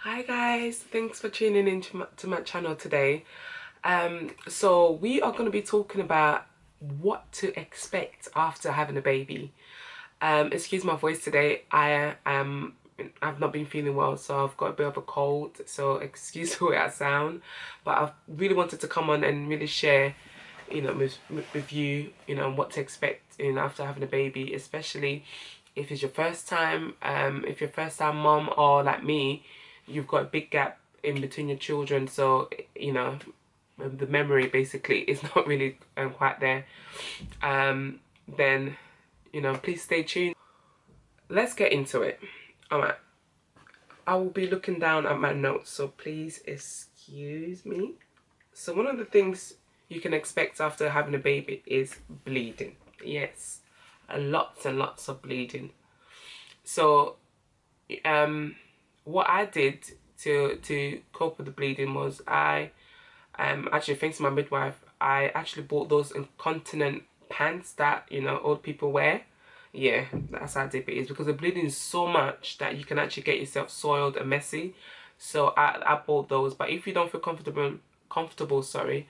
Hi guys, thanks for tuning in to my channel today. So we are going to be talking about what to expect after having a baby. Excuse my voice today. I've not been feeling well, so I've got a bit of a cold, so excuse the way I sound, but I really wanted to come on and really share, with you, what to expect after having a baby, especially if it's your first time, if you're first time mom, or like me, you've got a big gap in between your children, so the memory basically is not really quite there. Then please stay tuned. Let's get into it. All right, I will be looking down at my notes, so please excuse me. So one of the things you can expect after having a baby is bleeding. Yes, lots and lots of bleeding. So what I did to cope with the bleeding was I actually, thanks to my midwife, I actually bought those incontinent pants that old people wear. Yeah, that's how deep it is, because the bleeding is so much that you can actually get yourself soiled and messy. So I bought those. But if you don't feel comfortable, sorry,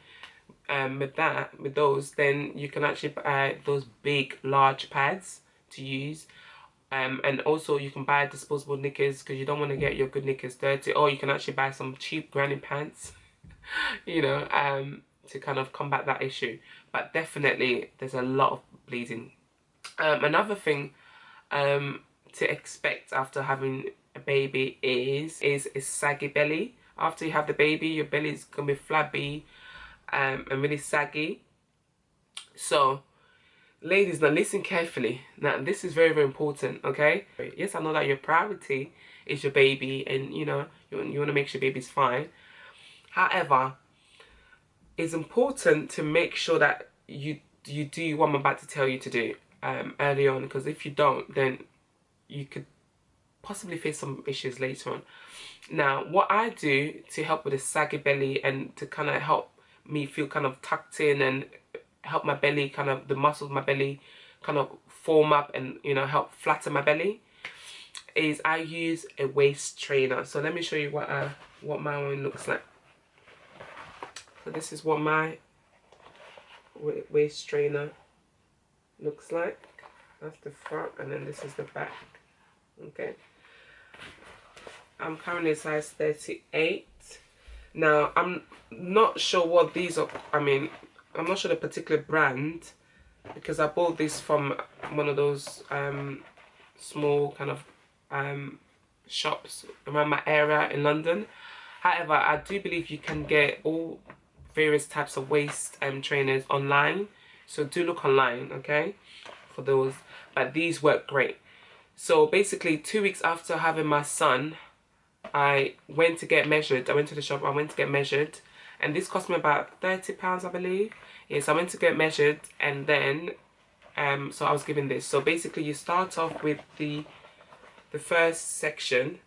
with those, then you can actually buy those big large pads to use. And also you can buy disposable knickers, because you don't want to get your good knickers dirty, or you can actually buy some cheap granny pants to kind of combat that issue. But definitely there's a lot of bleeding. Another thing to expect after having a baby is a saggy belly. After you have the baby, your belly is gonna be flabby and really saggy. So ladies, now listen carefully. Now this is very, very important, okay? Yes, I know that your priority is your baby, and you want to make sure your baby's fine. However, it's important to make sure that you do what I'm about to tell you to do early on, because if you don't, then you could possibly face some issues later on. Now, what I do to help with a saggy belly and to kind of help me feel kind of tucked in and help my belly, kind of the muscles of my belly kind of form up and help flatten my belly, is I use a waist trainer. So let me show you what my one looks like. So this is what my waist trainer looks like. That's the front, and then this is the back. Okay, I'm currently size 38. Now I'm not sure what these are. I mean, I'm not sure the particular brand, because I bought this from one of those small kind of shops around my area in London. However, I do believe you can get all various types of waist trainers online, so do look online, okay, for those. But these work great. So basically 2 weeks after having my son, I went to get measured. I went to the shop, I went to get measured, and this cost me about £30, I believe. Yes, I went to get measured, and then so I was given this. So basically you start off with the first section,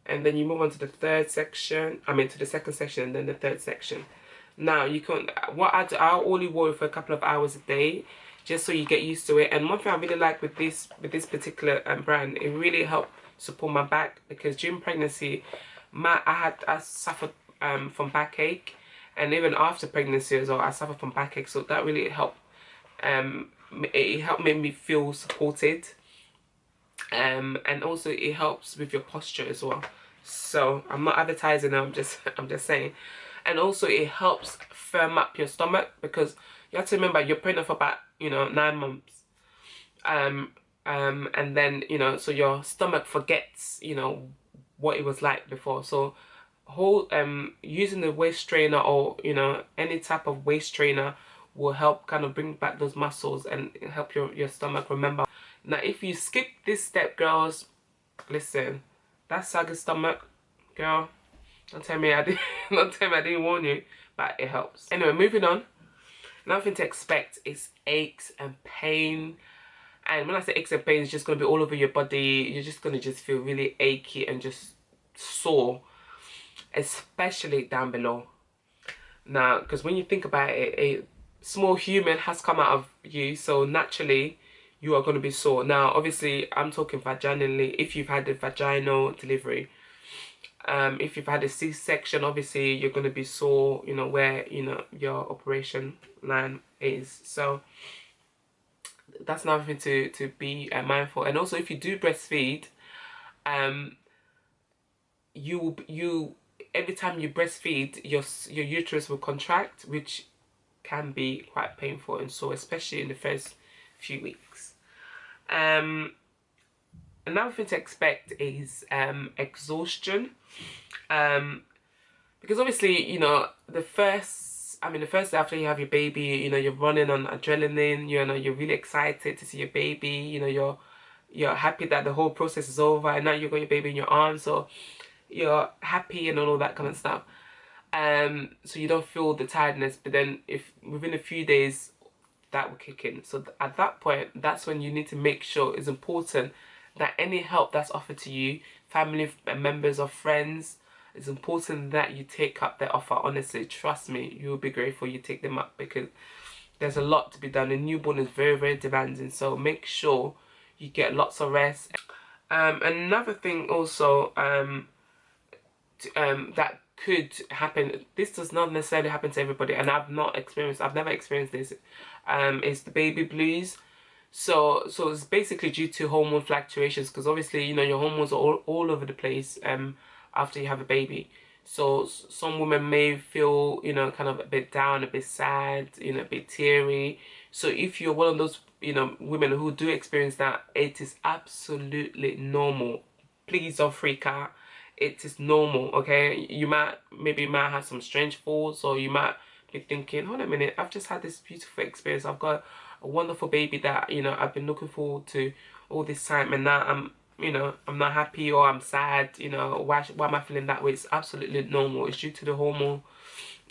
and then you move on to the third section, to the second section, and then the third section. Now you can, what I do, I'll only wear it for a couple of hours a day, just so you get used to it. And one thing I really like with this particular brand, it really helped support my back, because during pregnancy I suffered from backache, and even after pregnancy as well I suffered from backache. So that really helped. It helped make me feel supported, and also it helps with your posture as well. So I'm not advertising, I'm just saying. And also it helps firm up your stomach, because you have to remember you're pregnant for about 9 months, and then so your stomach forgets what it was like before. So using the waist trainer, or any type of waist trainer, will help kind of bring back those muscles and help your stomach remember. Now if you skip this step, girls, listen, that saggy stomach, girl, don't tell me I didn't don't tell me I didn't warn you, but it helps. Anyway, moving on. Another thing to expect is aches and pain. And when I say aches and pain, it's just going to be all over your body. You're just going to feel really achy and just sore, especially down below. Now, because when you think about it, a small human has come out of you, so naturally you are going to be sore. Now, obviously, I'm talking vaginally. If you've had a vaginal delivery, If you've had a C-section, obviously you're going to be sore, you know, where, you know, your operation line is. So that's another thing to be mindful. And also, if you do breastfeed, um, you every time you breastfeed, your uterus will contract, which can be quite painful and sore, especially in the first few weeks. Another thing to expect is exhaustion. Because obviously, you know, the first day after you have your baby, you know, you're running on adrenaline, you know, you're really excited to see your baby, you know, you're happy that the whole process is over and now you've got your baby in your arms, so you're happy and all that kind of stuff. So you don't feel the tiredness, but then if within a few days that will kick in. So at that point, that's when you need to make sure it's important that any help that's offered to you, family members or friends, it's important that you take up their offer. Honestly, trust me, you'll be grateful you take them up, because there's a lot to be done. A newborn is very, very demanding, so make sure you get lots of rest. Another thing also that could happen, this does not necessarily happen to everybody, and I've never experienced this, is the baby blues. So it's basically due to hormone fluctuations, because obviously, you know, your hormones are all over the place after you have a baby. So some women may feel, you know, kind of a bit down, a bit sad, you know, a bit teary. So if you're one of those, you know, women who do experience that, it is absolutely normal. Please don't freak out. It is normal, okay? You might have some strange thoughts, or you might be thinking, hold on a minute, I've just had this beautiful experience. I've got a wonderful baby that, you know, I've been looking forward to all this time, and now I'm, you know, I'm not happy, or I'm sad, you know, why am I feeling that way? It's absolutely normal. It's due to the hormone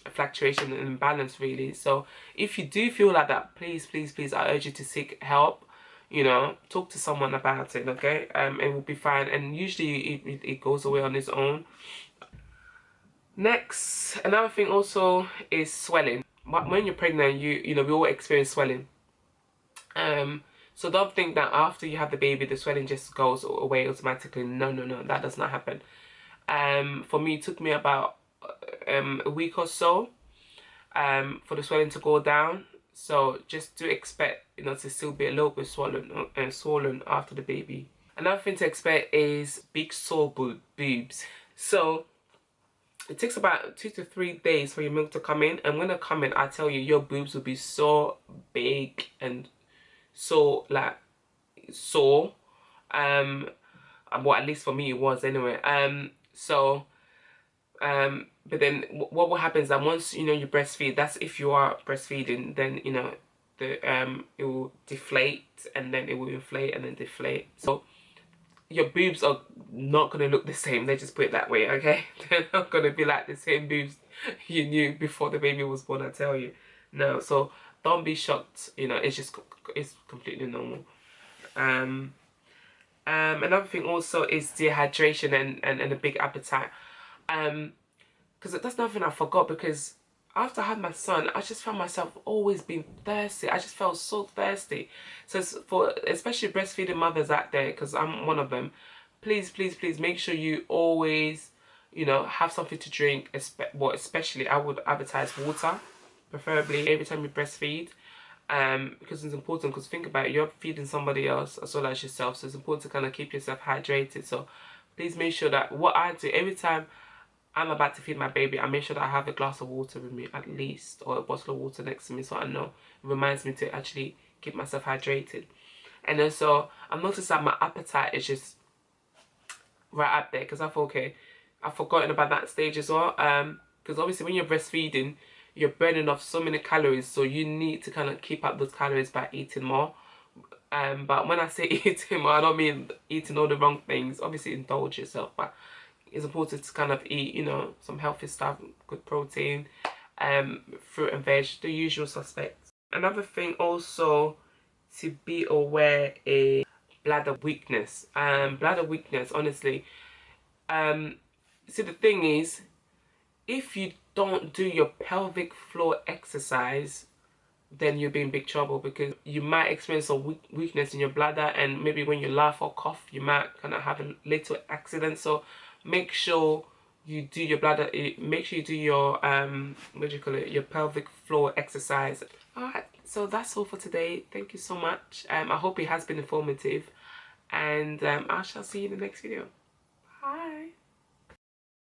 fluctuation and imbalance, really. So if you do feel like that, please, please, please, I urge you to seek help. You know, talk to someone about it, okay? It will be fine, and usually it goes away on its own. Next, another thing also is swelling. When you're pregnant, you know, we all experience swelling. So don't think that after you have the baby, the swelling just goes away automatically. No, no, no, that does not happen. For me, it took me about a week or so for the swelling to go down. So just do expect, you know, to still be a little bit swollen after the baby. Another thing to expect is big sore boobs. So it takes about 2 to 3 days for your milk to come in, and when it come in, I tell you, your boobs will be so big and so like sore. Well, at least for me it was anyway. But then what will happen is that once, you know, you breastfeed, that's if you are breastfeeding, then, you know, it will deflate, and then it will inflate and then deflate. So your boobs are not going to look the same. They just put it that way, okay? They're not going to be like the same boobs you knew before the baby was born, I tell you. No, so don't be shocked. You know, it's completely normal. Another thing also is dehydration and a big appetite. Because that's nothing I forgot, because after I had my son, I just found myself always being thirsty. I just felt so thirsty. So for especially breastfeeding mothers out there, because I'm one of them, please, please, please make sure you always, you know, have something to drink. Especially I would advertise water, preferably every time you breastfeed. Because it's important, because think about it, you're feeding somebody else as well as yourself, so it's important to kind of keep yourself hydrated. So please make sure that what I do every time I'm about to feed my baby, I make sure that I have a glass of water with me at least, or a bottle of water next to me, so I know it reminds me to actually keep myself hydrated. And then so I've noticed that my appetite is just right up there, because I thought, okay, I've forgotten about that stage as well. Because obviously when you're breastfeeding, you're burning off so many calories, so you need to kind of keep up those calories by eating more. But when I say eating more, I don't mean eating all the wrong things. Obviously indulge yourself, but it's important to kind of eat, you know, some healthy stuff, good protein, fruit and veg, the usual suspects. Another thing also to be aware is bladder weakness. Bladder weakness, honestly. See, the thing is, if you don't do your pelvic floor exercise, then you'll be in big trouble, because you might experience a weakness in your bladder, and maybe when you laugh or cough, you might kind of have a little accident. So make sure you do your bladder, make sure you do your what do you call it, your pelvic floor exercise. All right, so that's all for today. Thank you so much. I hope it has been informative, and I shall see you in the next video. Bye.